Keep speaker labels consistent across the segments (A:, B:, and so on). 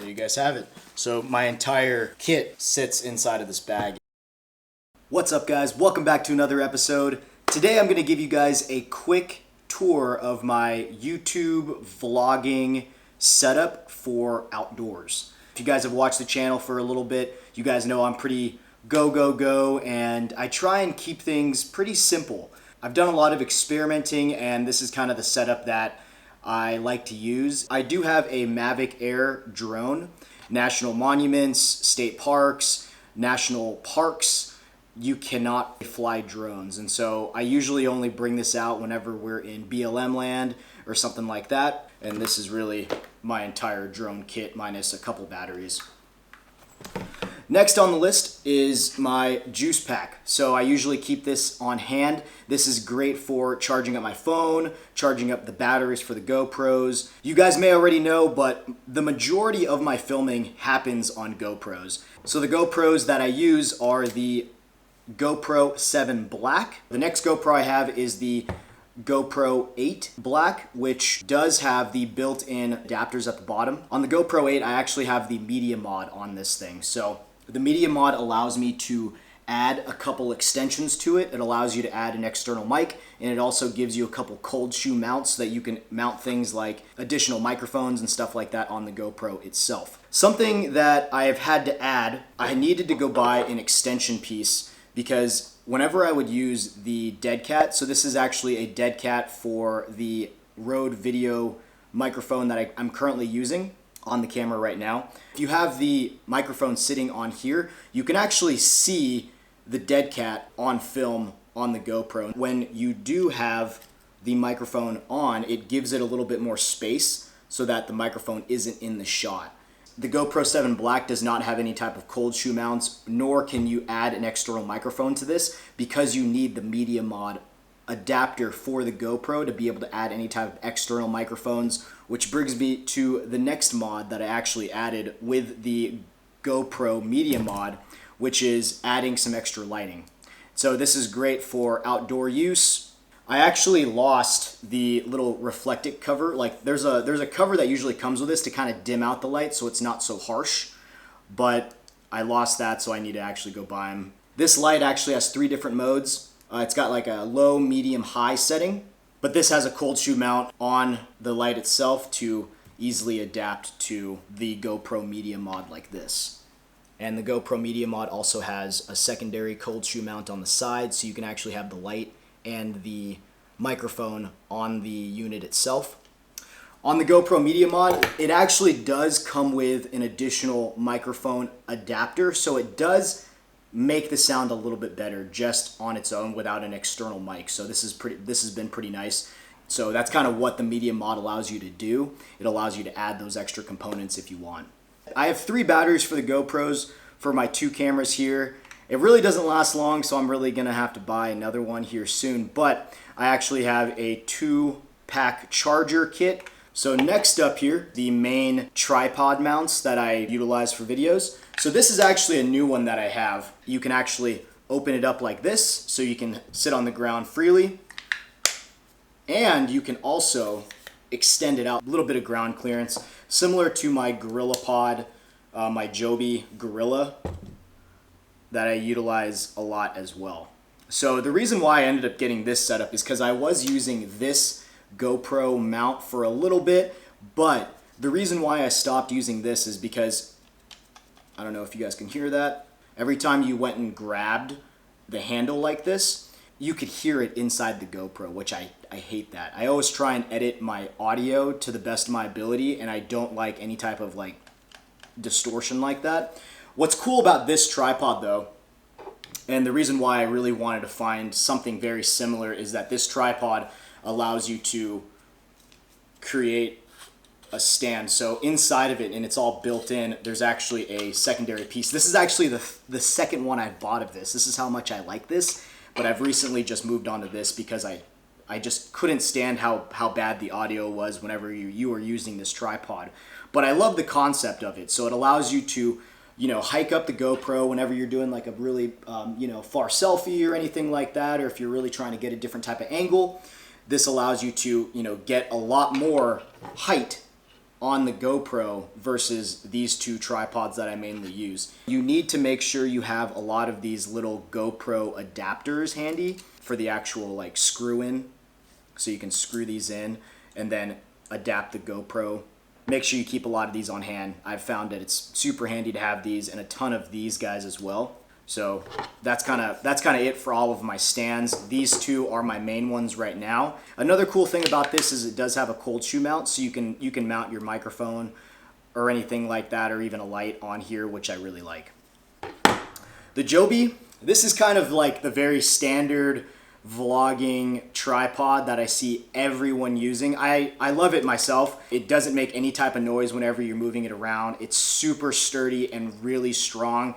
A: there you guys have it. So my entire kit sits inside of this bag. What's up, guys? Welcome back to another episode. Today I'm going to give you guys a quick tour of my YouTube vlogging setup for outdoors. If you guys have watched the channel for a little bit, you guys know I'm pretty go, and I try and keep things pretty simple. I've done a lot of experimenting, and this is kind of the setup that I like to use. I do have a Mavic Air drone. National monuments, state parks, national parks, you cannot fly drones. And so I usually only bring this out whenever we're in BLM land or something like that. And this is really my entire drone kit minus a couple batteries. Next on the list is my juice pack. So I usually keep this on hand. This is great for charging up my phone, charging up the batteries for the GoPros. You guys may already know, but the majority of my filming happens on GoPros. So the GoPros that I use are the GoPro 7 Black. The next GoPro I have is the GoPro 8 Black, which does have the built-in adapters at the bottom. On the GoPro 8, I actually have the media mod on this thing. So the media mod allows me to add a couple extensions to it. It allows you to add an external mic, and it also gives you a couple cold shoe mounts so that you can mount things like additional microphones and stuff like that on the GoPro itself. Something that I have had to add, I needed to go buy an extension piece because whenever I would use the dead cat, so this is actually a dead cat for the Rode video microphone that I'm currently using on the camera right now. If you have the microphone sitting on here, you can actually see the dead cat on film on the GoPro. When you do have the microphone on, it gives it a little bit more space so that the microphone isn't in the shot. The GoPro 7 Black does not have any type of cold shoe mounts, nor can you add an external microphone to this because you need the media mod adapter for the GoPro to be able to add any type of external microphones, which brings me to the next mod that I actually added with the GoPro media mod, which is adding some extra lighting. So this is great for outdoor use. I actually lost the little reflective cover. Like there's a cover that usually comes with this to kind of dim out the light so it's not so harsh, but I lost that, so I need to actually go buy them. This light actually has 3 different modes. It's got like a low, medium, high setting, but this has a cold shoe mount on the light itself to easily adapt to the GoPro media mod like this. And the GoPro media mod also has a secondary cold shoe mount on the side, so you can actually have the light and the microphone on the unit itself. On the GoPro media mod, it actually does come with an additional microphone adapter, so it does make the sound a little bit better just on its own without an external mic. So this has been pretty nice. So that's kind of what the media mod allows you to do. It allows you to add those extra components if you want. I have 3 batteries for the GoPros for my 2 cameras here. It really doesn't last long, so I'm really gonna have to buy another one here soon, but I actually have a 2-pack charger kit. So next up here, the main tripod mounts that I utilize for videos. So this is actually a new one that I have. You can actually open it up like this, so you can sit on the ground freely. And you can also extend it out, a little bit of ground clearance, similar to my GorillaPod, my Joby Gorilla, that I utilize a lot as well. So the reason why I ended up getting this setup is because I was using this GoPro mount for a little bit, but the reason why I stopped using this is because, I don't know if you guys can hear that, every time you went and grabbed the handle like this, you could hear it inside the GoPro, which I hate that. I always try and edit my audio to the best of my ability, and I don't like any type of like distortion like that. What's cool about this tripod though, and the reason why I really wanted to find something very similar, is that this tripod allows you to create a stand. So inside of it, and it's all built in, there's actually a secondary piece. This is actually the second one I bought of this. This is how much I like this, but I've recently just moved on to this because I just couldn't stand how bad the audio was whenever you were using this tripod. But I love the concept of it. So it allows you to, you know, hike up the GoPro whenever you're doing like a really, far selfie or anything like that, or if you're really trying to get a different type of angle. This allows you to, get a lot more height on the GoPro versus these two tripods that I mainly use. You need to make sure you have a lot of these little GoPro adapters handy for the actual like screw in. So you can screw these in and then adapt the GoPro. Make sure you keep a lot of these on hand. I've found that it's super handy to have these and a ton of these guys as well. So that's kind of it for all of my stands. These two are my main ones right now. Another cool thing about this is it does have a cold shoe mount, so you can mount your microphone or anything like that, or even a light on here, which I really like. The Joby, this is kind of like the very standard vlogging tripod that I see everyone using. I love it myself. It doesn't make any type of noise whenever you're moving it around. It's super sturdy and really strong.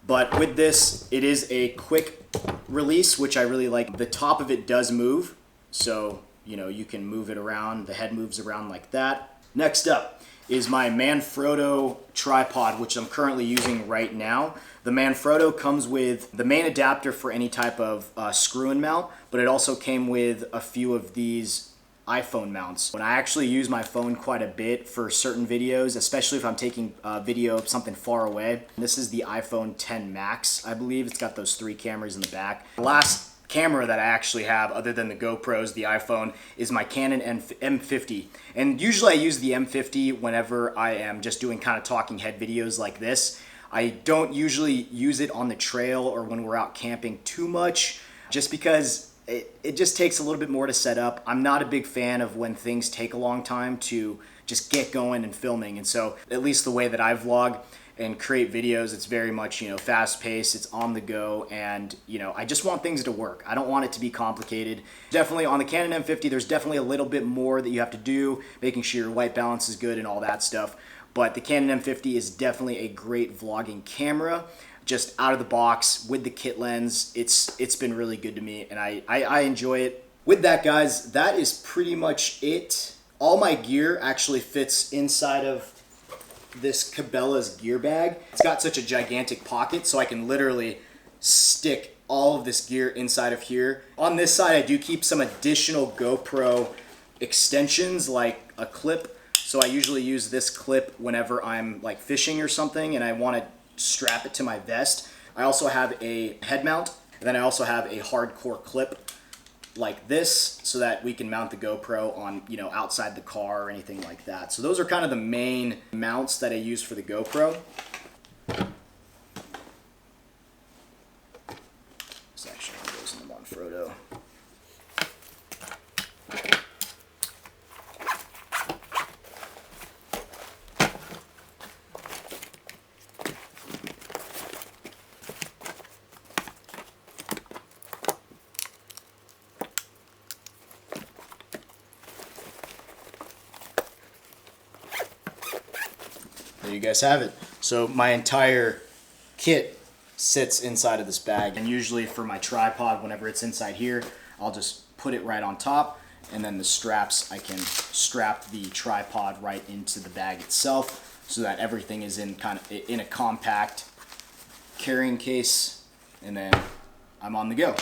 A: But with this, it is a quick release, which I really like. The top of it does move, so you can move it around. The head moves around like that. Next up is my Manfrotto Tripod, which I'm currently using right now. The Manfrotto comes with the main adapter for any type of screw-in mount, but it also came with a few of these iPhone mounts. When I actually use my phone quite a bit for certain videos, especially if I'm taking a video of something far away. This is the iPhone X Max, I believe. It's got those 3 cameras in the back. The last camera that I actually have, other than the GoPros, the iPhone, is my Canon M50. And usually I use the M50 whenever I am just doing kind of talking head videos like this. I don't usually use it on the trail or when we're out camping too much, just because it just takes a little bit more to set up. I'm not a big fan of when things take a long time to just get going and filming. And so at least the way that I vlog and create videos, it's very much, fast paced, it's on the go, and I just want things to work. I don't want it to be complicated. Definitely on the Canon M50, there's definitely a little bit more that you have to do, making sure your white balance is good and all that stuff. But the Canon M50 is definitely a great vlogging camera. Just out of the box with the kit lens, it's been really good to me, and I enjoy it. With that, guys, that is pretty much it. All my gear actually fits inside of this Cabela's gear bag. It's got such a gigantic pocket, so I can literally stick all of this gear inside of here. On this side, I do keep some additional GoPro extensions, like a clip. So I usually use this clip whenever I'm like fishing or something and I want to strap it to my vest. I also have a head mount, and then I also have a hardcore clip like this so that we can mount the GoPro on, outside the car or anything like that. So those are kind of the main mounts that I use for the GoPro. This actually goes in the Manfrotto. There you guys have it. So my entire kit sits inside of this bag, and usually for my tripod, whenever it's inside here, I'll just put it right on top, and then the straps, I can strap the tripod right into the bag itself so that everything is in a compact carrying case, and then I'm on the go.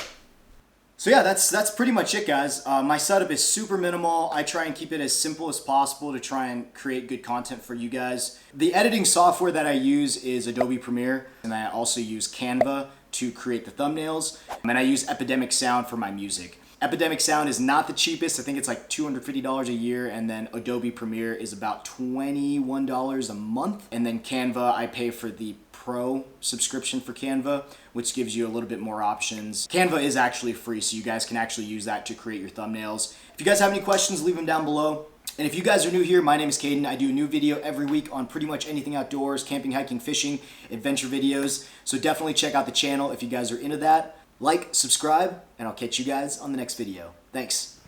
A: So yeah, that's pretty much it, guys. My setup is super minimal. I try and keep it as simple as possible to try and create good content for you guys. The editing software that I use is Adobe Premiere, and I also use Canva to create the thumbnails, and I use Epidemic Sound for my music. Epidemic Sound is not the cheapest. I think it's like $250 a year, and then Adobe Premiere is about $21 a month. And then Canva, I pay for the Pro subscription for Canva, which gives you a little bit more options. Canva is actually free, so you guys can actually use that to create your thumbnails. If you guys have any questions, leave them down below. And if you guys are new here, my name is Caden. I do a new video every week on pretty much anything outdoors, camping, hiking, fishing, adventure videos. So definitely check out the channel if you guys are into that. Like, subscribe, and I'll catch you guys on the next video. Thanks.